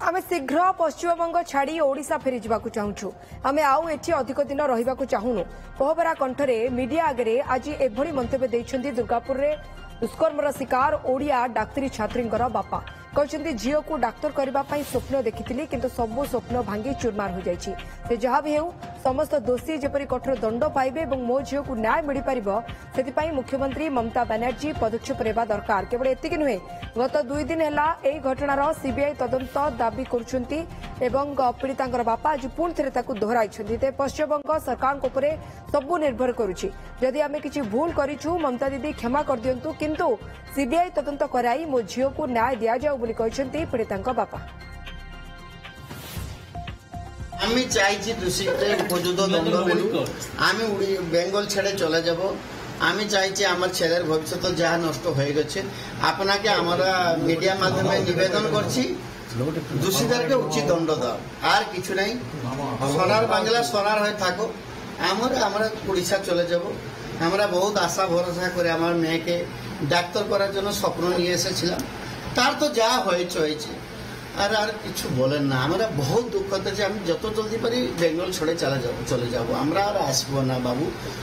आमे शीघ्र पश्चिमबंग छाड़ी ओडिशा फेरी जावाकू चाहूछु। आमे आउ एठी अधिक दिन रहिबाकू चाहुनु। कोहबरा कंठरे मीडिया आगे आज एभली मंतव्य देइछन्ती दुर्गापुर रे दुष्कर्मर शिकार ओडिया डाक्तरी छात्रींकर बापा कहते झील को डाक्तर करने स्वप्न देखी किंतु सबू स्वप्न भांगी चूरमार हो जाइछि। से जहाँ भी हो समस्त दोषी जेपरी कठोर दंड पाइबे और मो झील को न्याय मिल पार मुख्यमंत्री ममता बनर्जी पदक्षेप लेवा दरकार। केवल एतिक नुहे गत 2 दिन है घटनार सीबीआई तदंत दाबी करुछन्ती एवं पीड़िता बापा आज पुणी थे दोहराई। पश्चिमबंग सरकार सबू निर्भर करुछि। जदि आमे किछि भूल करिछु ममता दीदी क्षमा कर दियंतु किंतु सीबीआई तदंत कराई मो झील को न्याय दिया जाऊ बोली कहछन्ती पीड़िता बापा। আমি চাইছি দোষীদের উপযুক্ত দণ্ড মিলুক। আমি বেঙ্গল ছেড়ে চলে যাব। আমি চাইছি আমার ছেলের ভবিষ্যৎ যা নষ্ট হয়ে গেছে আপনাকে আমরা মিডিয়া মাধ্যমে নিবেদন করছি দোষীদেরকে উচিত দণ্ড দাও। আর কিছু নাই। সোনার বাংলা সোনার হয়ে থাকো। আমরা উড়িষ্যা চলে যাব। আমরা বহুত আশা ভরসা করে আমার মেয়েকে ডাক্তার করার জন্য স্বপ্ন নিয়ে এসেছিলাম। তার তো যা হয়েছে হয়েছে আর কিছু বলেন না। আমরা বহুত দুঃখ হচ্ছে। আমি যত জলদি পারি বেঙ্গল ছেড়ে চলে যাব। আমরা আর আসবো না বাবু।